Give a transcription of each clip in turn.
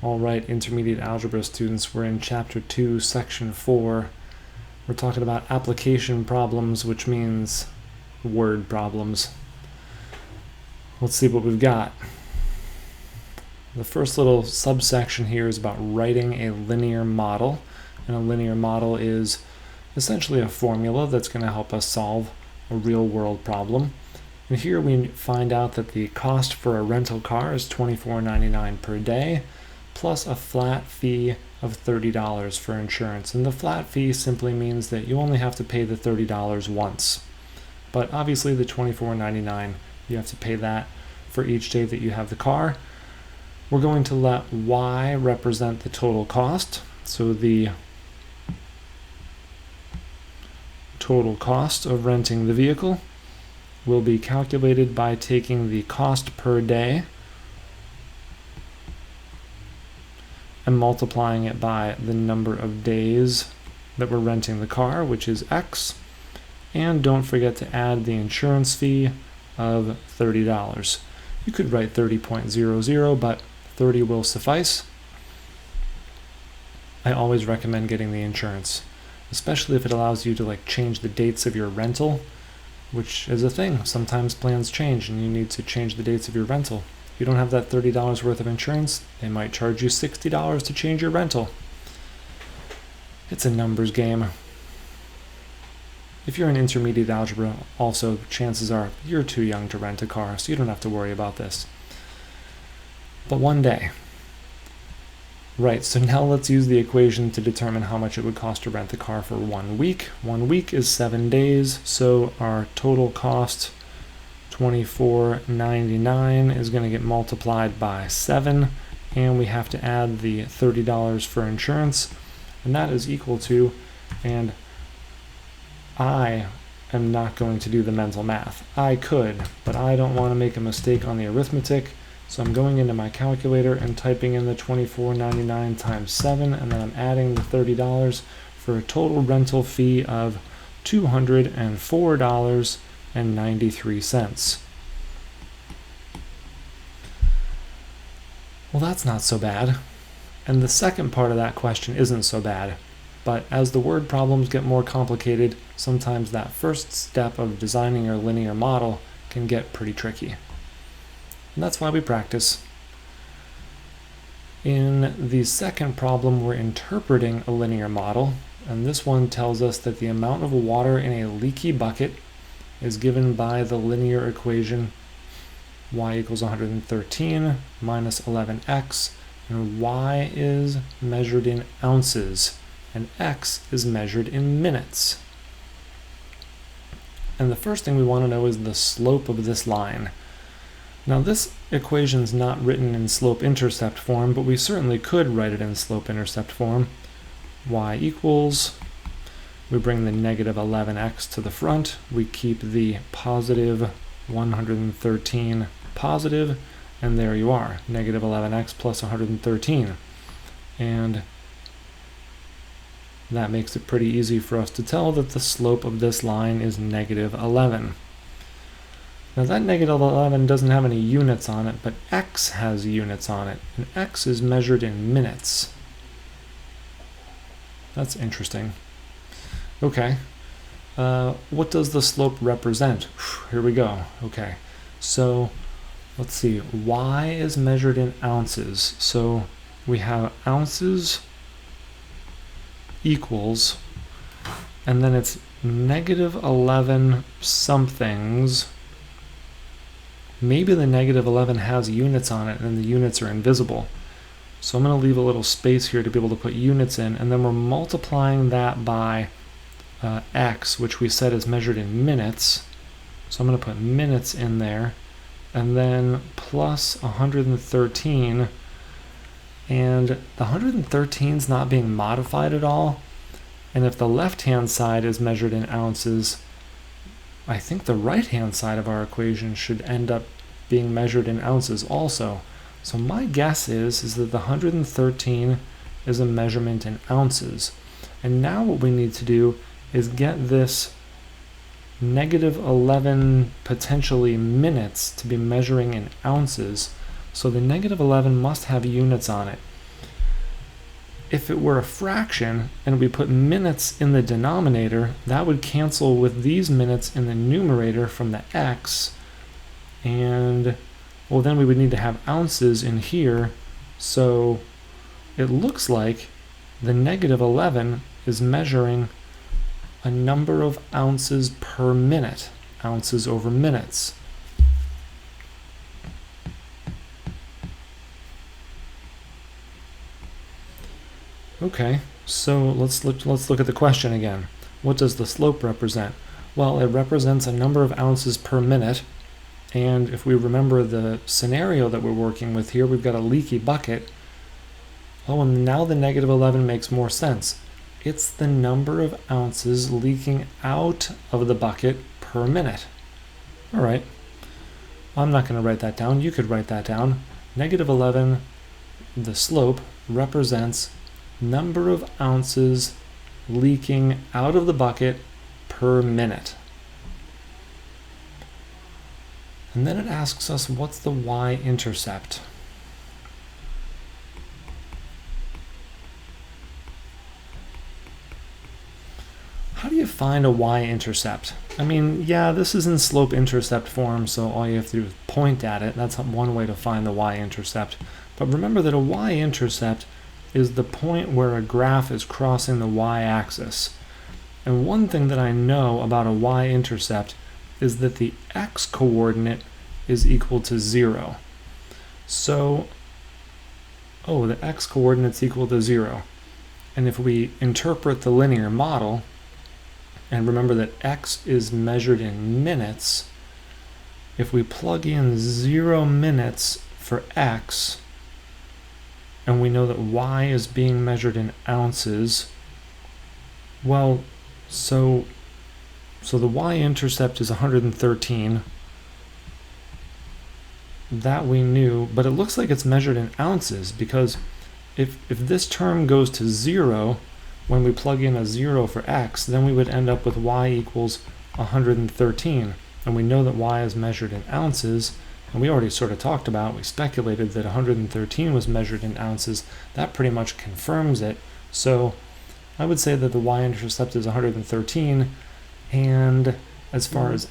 All right, intermediate algebra students, we're in chapter 2, section 4. We're talking about application problems, which means word problems. Let's see what we've got. The first little subsection here is about writing a linear model. And a linear model is essentially a formula that's going to help us solve a real-world problem. And here we find out that the cost for a rental car is $24.99 per day, plus a flat fee of $30 for insurance. And the flat fee simply means that you only have to pay the $30 once. But obviously the $24.99, you have to pay that for each day that you have the car. We're going to let y represent the total cost. So the total cost of renting the vehicle will be calculated by taking the cost per day and multiplying it by the number of days that we're renting the car, which is X. And don't forget to add the insurance fee of $30. You could write 30.00, but 30 will suffice. I always recommend getting the insurance, especially if it allows you to change the dates of your rental, which is a thing. Sometimes plans change and you need to change the dates of your rental. If you don't have that $30 worth of insurance, they might charge you $60 to change your rental. It's a numbers game. If you're in intermediate algebra, also, chances are you're too young to rent a car, so you don't have to worry about this. But one day. Right, so now let's use the equation to determine how much it would cost to rent the car for 1 week. 1 week is 7 days, so our total cost, $24.99, is going to get multiplied by 7, and we have to add the $30 for insurance, and that is equal to, and I am not going to do the mental math. I could, but I don't want to make a mistake on the arithmetic, so I'm going into my calculator and typing in the $24.99 times 7, and then I'm adding the $30 for a total rental fee of $204.93. Well, that's not so bad. And the second part of that question isn't so bad. But as the word problems get more complicated, sometimes that first step of designing your linear model can get pretty tricky. And that's why we practice. In the second problem, we're interpreting a linear model, and this one tells us that the amount of water in a leaky bucket is given by the linear equation y equals 113 minus 11x, and y is measured in ounces, and x is measured in minutes. And the first thing we want to know is the slope of this line. Now this equation is not written in slope-intercept form, but we certainly could write it in slope-intercept form. Y equals, we bring the negative 11x to the front, we keep the positive 113 positive, and there you are, negative 11x plus 113. And that makes it pretty easy for us to tell that the slope of this line is negative 11. Now that negative 11 doesn't have any units on it, but x has units on it, and x is measured in minutes. That's interesting. Okay, what does the slope represent? Here we go. Okay, so let's see, y is measured in ounces. So we have ounces equals, and then it's negative 11 somethings. Maybe the negative 11 has units on it and the units are invisible. So I'm going to leave a little space here to be able to put units in, and then we're multiplying that by x, which we said is measured in minutes. So I'm going to put minutes in there, and then plus 113, and the 113 is not being modified at all. And if the left-hand side is measured in ounces, I think the right-hand side of our equation should end up being measured in ounces also. So my guess is that the 113 is a measurement in ounces. And now what we need to do is get this negative 11 potentially minutes to be measuring in ounces. So the negative 11 must have units on it. if it were a fraction and we put minutes in the denominator, that would cancel with these minutes in the numerator from the x, and well, then we would need to have ounces in here, so it looks like the -11 is measuring a number of ounces per minute, ounces over minutes. Okay, so let's look at the question again. What does the slope represent? Well, it represents a number of ounces per minute, and if we remember the scenario that we're working with here, we've got a leaky bucket. Oh, and now the -11 makes more sense. It's the number of ounces leaking out of the bucket per minute. All right, I'm not going to write that down. You could write that down. -11, the slope, represents number of ounces leaking out of the bucket per minute. And then it asks us, what's the y-intercept? How do you find a y-intercept? I mean, yeah, this is in slope-intercept form, so all you have to do is point at it. That's one way to find the y-intercept. But remember that a y-intercept is the point where a graph is crossing the y-axis. And one thing that I know about a y-intercept is that the x-coordinate is equal to 0. So, the x-coordinate's equal to 0. And if we interpret the linear model, and remember that x is measured in minutes, if we plug in 0 minutes for x, and we know that y is being measured in ounces, well, so the y-intercept is 113. That we knew, but it looks like it's measured in ounces, because if this term goes to 0, when we plug in a 0 for x, then we would end up with y equals 113. And we know that y is measured in ounces, and we already sort of talked about, we speculated that 113 was measured in ounces. That pretty much confirms it. So I would say that the y-intercept is 113, and as far as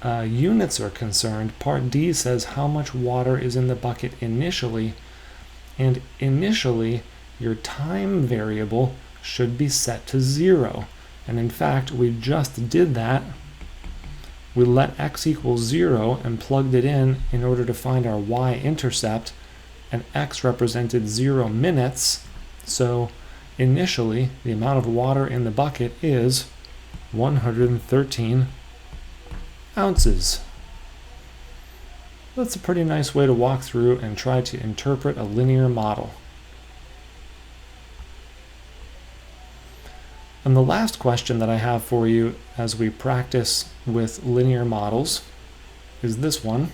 units are concerned, part D says how much water is in the bucket initially, and initially your time variable should be set to 0. And in fact, we just did that. We let x equal 0 and plugged it in order to find our y-intercept, and x represented 0 minutes. So initially, the amount of water in the bucket is 113 ounces. That's a pretty nice way to walk through and try to interpret a linear model. And the last question that I have for you as we practice with linear models is this one.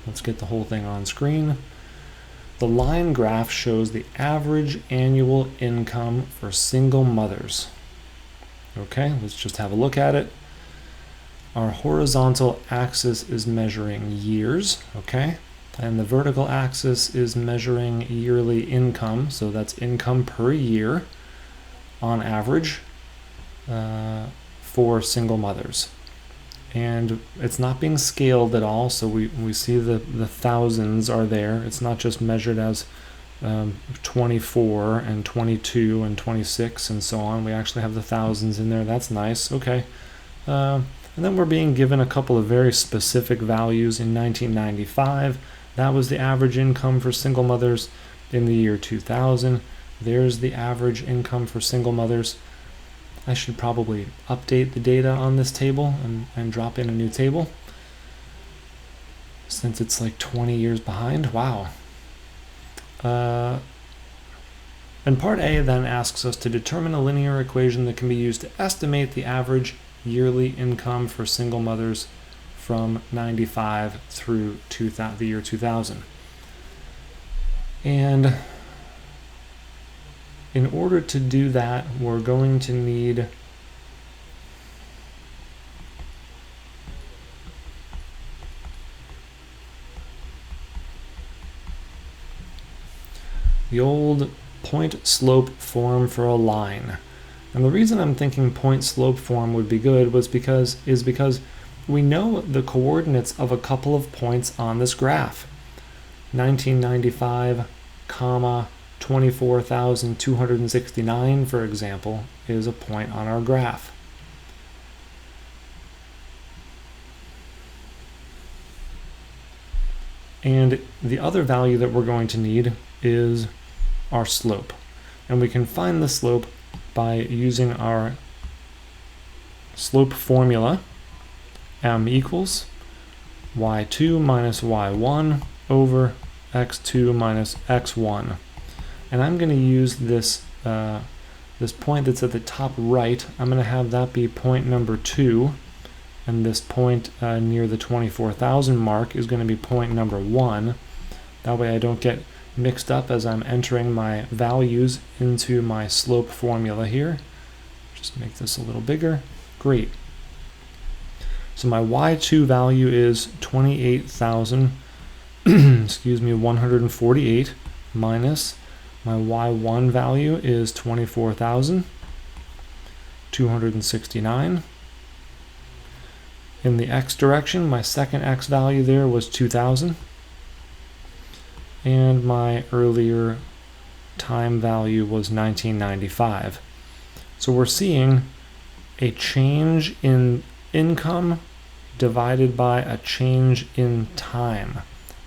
Let's get the whole thing on screen. The line graph shows the average annual income for single mothers. Okay, let's just have a look at it. Our horizontal axis is measuring years, okay? And the vertical axis is measuring yearly income, so that's income per year on average for single mothers. And it's not being scaled at all, so we see the thousands are there. It's not just measured as 24 and 22 and 26 and so on. We actually have the thousands in there. That's nice. Okay. And then we're being given a couple of very specific values. In 1995, that was the average income for single mothers. In the year 2000, there's the average income for single mothers. I should probably update the data on this table and drop in a new table, since it's like 20 years behind. Wow. And part A then asks us to determine a linear equation that can be used to estimate the average yearly income for single mothers from 95 through the year 2000. And in order to do that, we're going to need the old point-slope form for a line. And the reason I'm thinking point-slope form would be good is because we know the coordinates of a couple of points on this graph. 1995, 24,269, for example, is a point on our graph. And the other value that we're going to need is our slope. And we can find the slope by using our slope formula. M equals y2 minus y1 over x2 minus x1. And I'm going to use this this point that's at the top right. I'm going to have that be point number 2. And this point near the 24,000 mark is going to be point number 1. That way I don't get mixed up as I'm entering my values into my slope formula here. Just make this a little bigger. Great. So my y2 value is 28,000, excuse me, 148 minus my y1 value is 24,269. In the x direction, my second x value there was 2,000. And my earlier time value was 1995. So we're seeing a change in income divided by a change in time.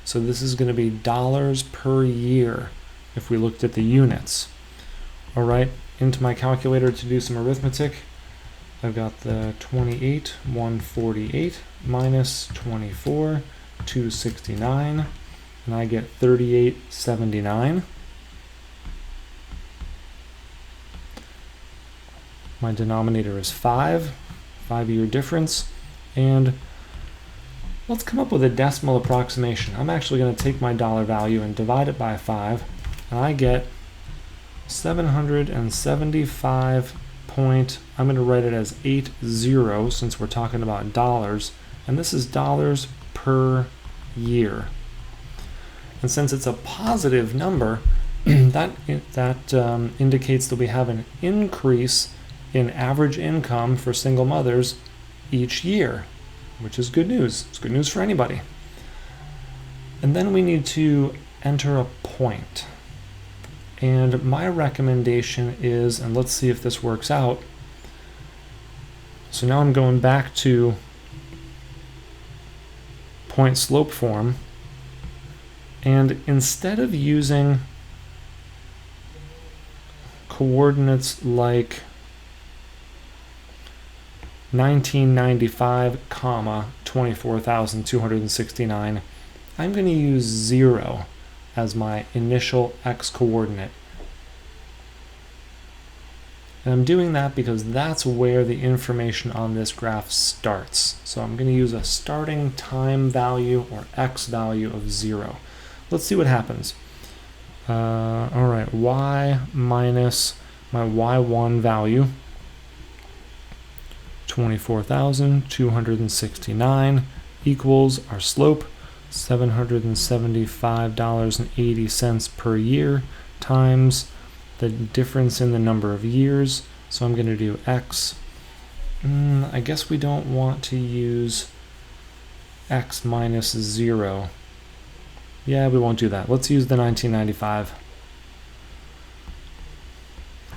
So this is going to be dollars per year if we looked at the units. All right, into my calculator to do some arithmetic. I've got the 28,148 minus 24,269, and I get 3879. My denominator is 5-year difference, and let's come up with a decimal approximation. I'm actually going to take my dollar value and divide it by 5, and I get 775 point, I'm going to write it as 80 since we're talking about dollars, and this is dollars per year. And since it's a positive number, that indicates that we have an increase in average income for single mothers each year, which is good news. It's good news for anybody. And then we need to enter a point. And my recommendation is, and let's see if this works out. So now I'm going back to point slope form. And instead of using coordinates like 1995, 24,269, I'm going to use 0 as my initial x coordinate. And I'm doing that because that's where the information on this graph starts. So I'm going to use a starting time value or x value of 0. Let's see what happens. All right, y minus my y1 value, 24,269, equals our slope, $775.80 per year, times the difference in the number of years. So I'm going to do x. I guess we don't want to use x minus 0. Yeah, we won't do that. Let's use the 1995.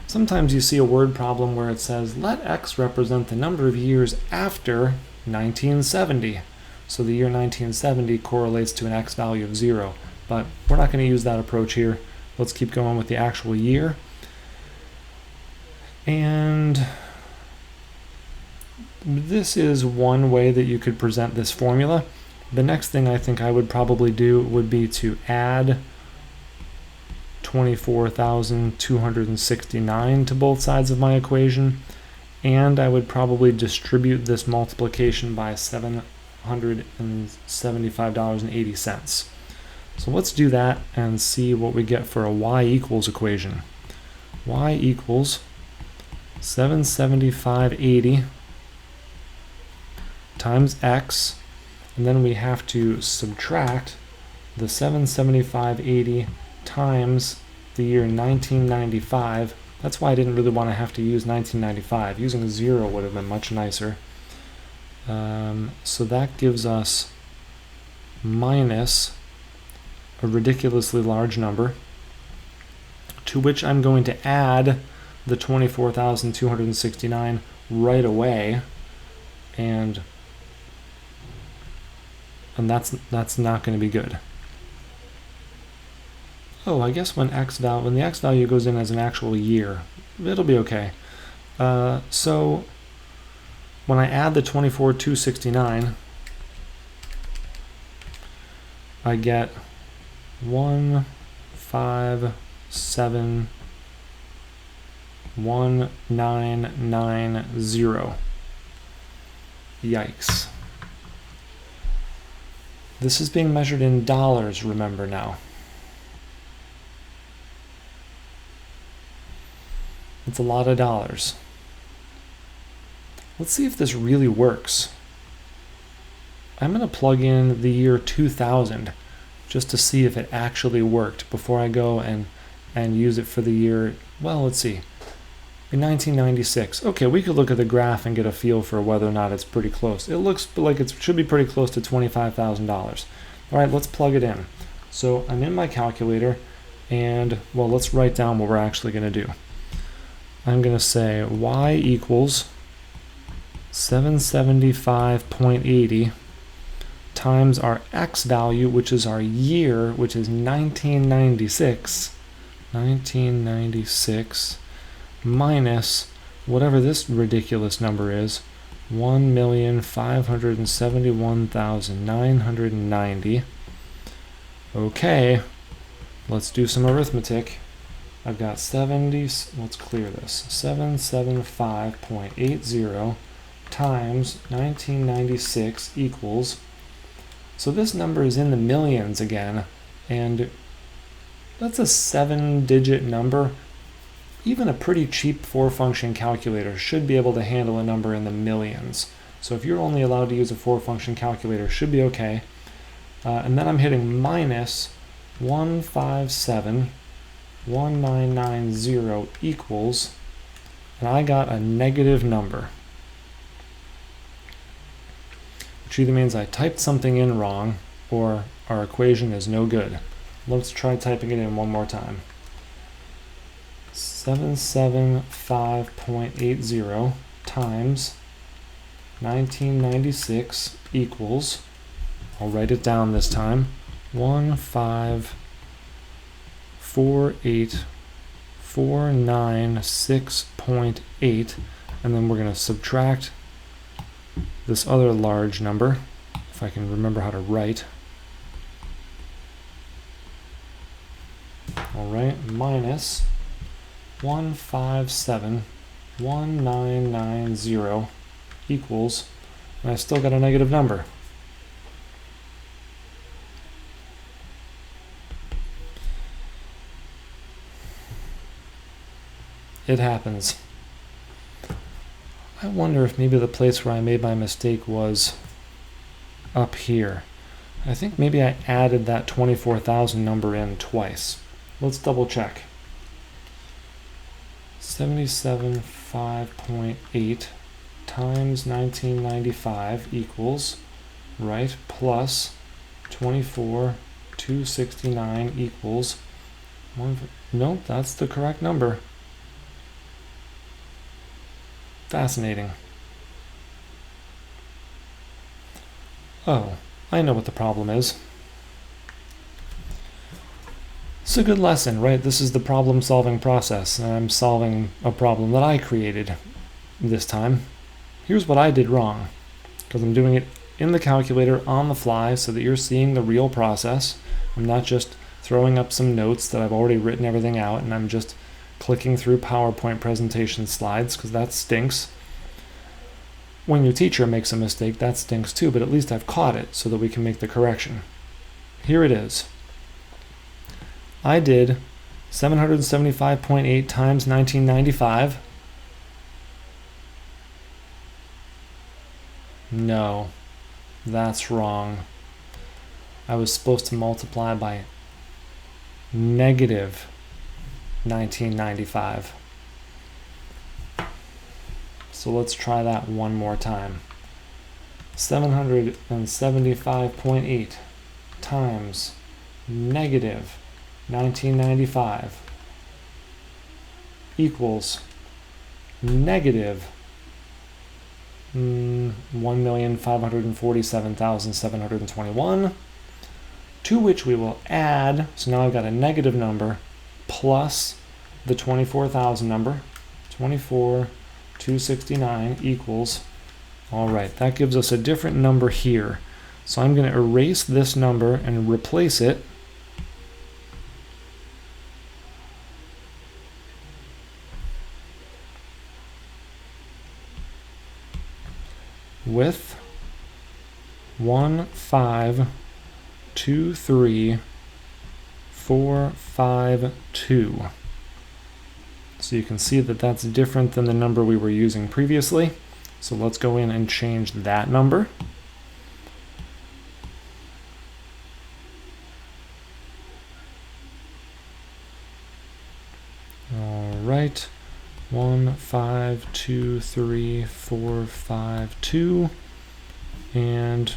Sometimes you see a word problem where it says, let x represent the number of years after 1970. So the year 1970 correlates to an x value of 0. But we're not going to use that approach here. Let's keep going with the actual year. And this is one way that you could present this formula. The next thing I think I would probably do would be to add 24,269 to both sides of my equation, and I would probably distribute this multiplication by $775.80. So let's do that and see what we get for a y equals equation. Y equals 775.80 times x, and then we have to subtract the 775.80 times the year 1995. That's why I didn't really want to have to use 1995. Using a 0 would have been much nicer. So that gives us minus a ridiculously large number, to which I'm going to add the 24,269 right away, and that's not going to be good. Oh, I guess when the x value goes in as an actual year, it'll be okay. So when I add the 24,269, I get 1571990. Yikes. This is being measured in dollars, remember now. It's a lot of dollars. Let's see if this really works. I'm going to plug in the year 2000 just to see if it actually worked before I go and use it for the year, well, let's see, in 1996. Okay, we could look at the graph and get a feel for whether or not it's pretty close. It looks like it should be pretty close to $25,000. All right, let's plug it in. So I'm in my calculator, and, well, let's write down what we're actually going to do. I'm going to say y equals 775.80 times our x value, which is our year, which is 1996, minus whatever this ridiculous number is, 1,571,990. Okay, let's do some arithmetic. I've got 70, let's clear this, 775.80 times 1996 equals, so this number is in the millions again, and that's a 7-digit number. Even a pretty cheap 4-function calculator should be able to handle a number in the millions. So if you're only allowed to use a 4-function calculator, it should be okay. And then I'm hitting minus 1571990 equals, and I got a negative number, which either means I typed something in wrong or our equation is no good. Let's try typing it in one more time. 775.80 times 1996 equals, I'll write it down this time, 1548496.8, and then we're going to subtract this other large number, if I can remember how to write. Alright, minus 1571990 equals, and I still got a negative number. It happens. I wonder if maybe the place where I made my mistake was up here. I think maybe I added that 24,000 number in twice. Let's double check. 77.5.8 times 1995 equals, right, plus 24,269 equals, nope, that's the correct number. Fascinating. Oh, I know what the problem is. It's a good lesson, right? This is the problem-solving process, and I'm solving a problem that I created this time. Here's what I did wrong, because I'm doing it in the calculator on the fly so that you're seeing the real process. I'm not just throwing up some notes that I've already written everything out, and I'm just clicking through PowerPoint presentation slides, because that stinks. When your teacher makes a mistake, that stinks too, but at least I've caught it so that we can make the correction. Here it is. I did 775.8 times 1995. No, that's wrong. I was supposed to multiply by negative 1995. So let's try that one more time. 775.8 times negative 1995 equals negative 1,547,721, to which we will add, so now I've got a negative number plus the 24,000 number, 24,269 equals, all right, that gives us a different number here. So I'm going to erase this number and replace it with 1523452. So you can see that that's different than the number we were using previously. So let's go in and change that number. All right. 1523452, and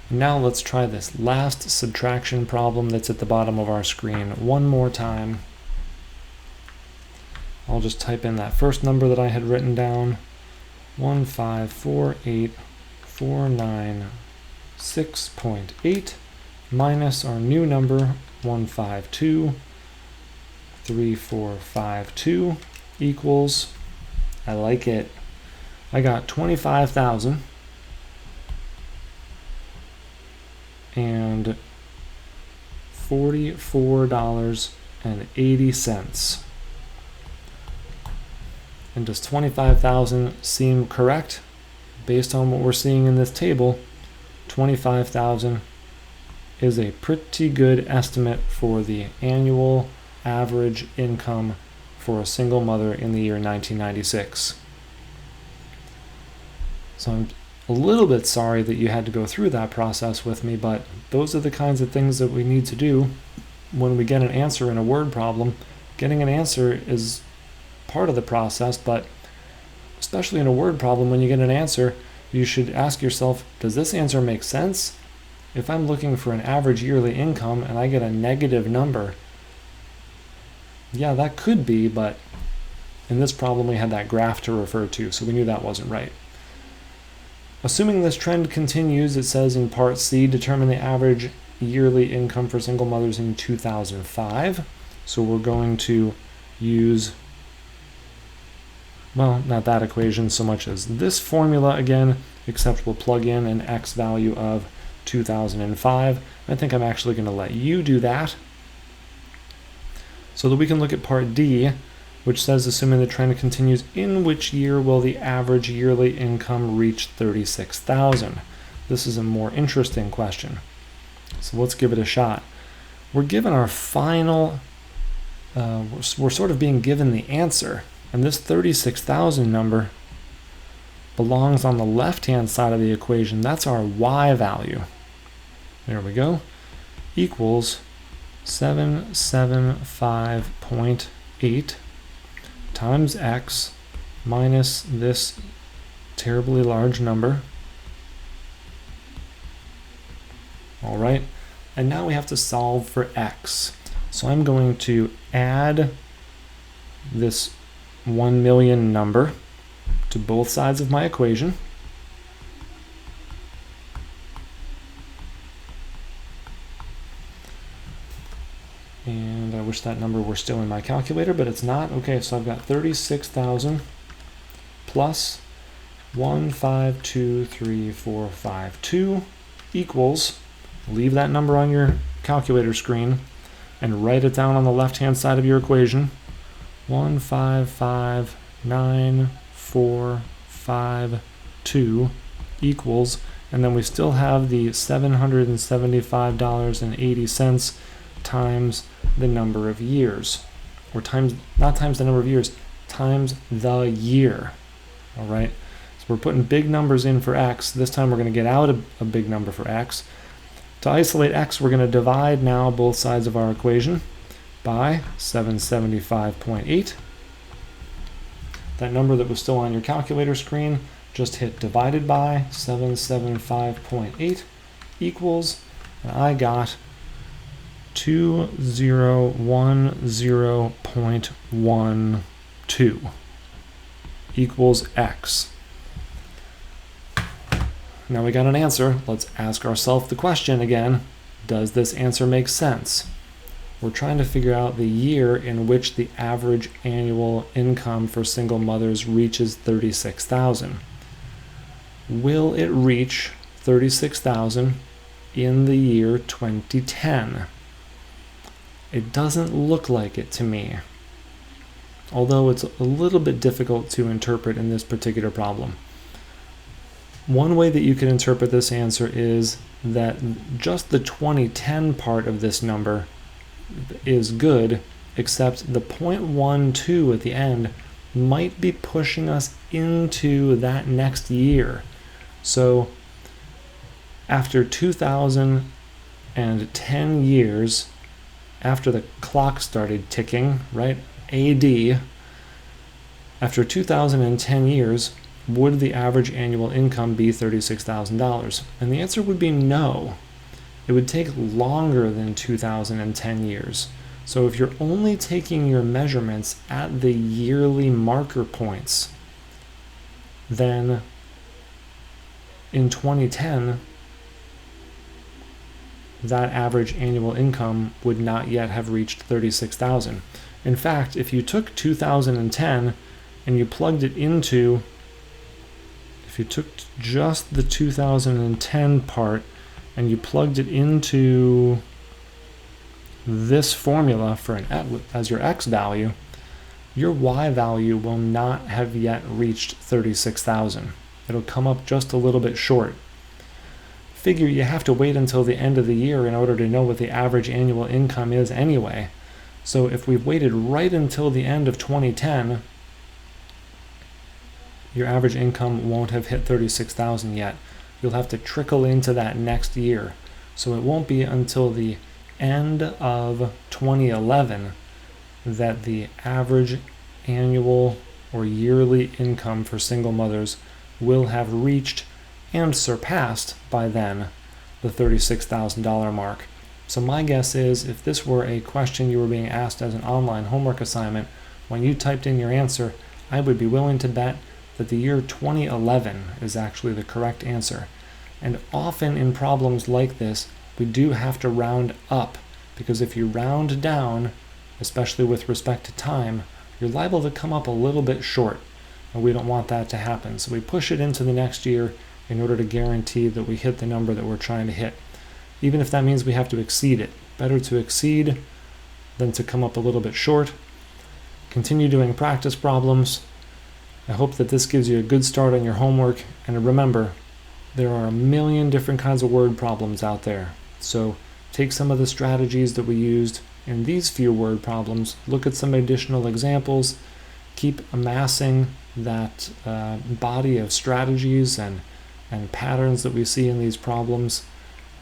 now let's try this last subtraction problem that's at the bottom of our screen one more time. I'll just type in that first number that I had written down, 1548496.8 minus our new number 1523452 equals, I like it, I got 25,000 and $44.80. And does 25,000 seem correct? Based on what we're seeing in this table, 25,000 is a pretty good estimate for the annual average income for a single mother in the year 1996. So I'm a little bit sorry that you had to go through that process with me, but those are the kinds of things that we need to do when we get an answer in a word problem. Getting an answer is part of the process, but especially in a word problem, when you get an answer, you should ask yourself, does this answer make sense? If I'm looking for an average yearly income and I get a negative number, yeah, that could be, but in this problem we had that graph to refer to, so we knew that wasn't right. Assuming this trend continues, it says in part C, determine the average yearly income for single mothers in 2005. So we're going to use, well, not that equation so much as this formula again, except we'll plug in an x value of 2005. I think I'm actually going to let you do that so that we can look at part D, which says assuming the trend continues, in which year will the average yearly income reach 36,000? This is a more interesting question. So let's give it a shot. We're given our final, we're sort of being given the answer, and this 36,000 number belongs on the left-hand side of the equation. That's our y value. There we go. Equals 775.8 times x minus this terribly large number. All right, and now we have to solve for x. So I'm going to add this 1 million number to both sides of my equation. And I wish that number were still in my calculator, but it's not. Okay, so I've got 36,000 plus 1523452 equals, leave that number on your calculator screen and write it down on the left-hand side of your equation, 1559452 equals, and then we still have the $775.80 times the number of years, or times, not times the number of years, times the year. All right, so we're putting big numbers in for x. This time we're going to get out a big number for x. To isolate x, we're going to divide now both sides of our equation by 775.8. That number that was still on your calculator screen, just hit divided by 775.8 equals, and I got 2010.12 equals x. Now we got an answer. Let's ask ourselves the question again. Does this answer make sense? We're trying to figure out the year in which the average annual income for single mothers reaches $36,000. Will it reach $36,000 in the year 2010? It doesn't look like it to me, although it's a little bit difficult to interpret in this particular problem. One way that you can interpret this answer is that just the 2010 part of this number is good, except the 0.12 at the end might be pushing us into that next year. So after 2010 years, after the clock started ticking, right, AD, after 2010 years, would the average annual income be $36,000? And the answer would be no. It would take longer than 2010 years. So if you're only taking your measurements at the yearly marker points, then in 2010, that average annual income would not yet have reached $36,000. In fact, if you took 2010 and you plugged it into, if you took just the 2010 part and you plugged it into this formula for as your x value, your y value will not have yet reached 36,000. It'll come up just a little bit short. Figure you have to wait until the end of the year in order to know what the average annual income is anyway. So if we've waited right until the end of 2010, your average income won't have hit 36,000 yet. You'll have to trickle into that next year. So it won't be until the end of 2011 that the average annual or yearly income for single mothers will have reached and surpassed by then the $36,000 mark. So my guess is if this were a question you were being asked as an online homework assignment, when you typed in your answer, I would be willing to bet that the year 2011 is actually the correct answer. And often in problems like this, we do have to round up, because if you round down, especially with respect to time, you're liable to come up a little bit short, and we don't want that to happen. So we push it into the next year in order to guarantee that we hit the number that we're trying to hit, even if that means we have to exceed it. Better to exceed than to come up a little bit short. Continue doing practice problems. I hope that this gives you a good start on your homework, and remember, there are a million different kinds of word problems out there. So take some of the strategies that we used in these few word problems, look at some additional examples, keep amassing that body of strategies and patterns that we see in these problems,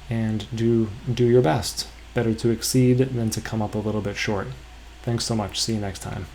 and do your best. Better to exceed than to come up a little bit short. Thanks so much. See you next time.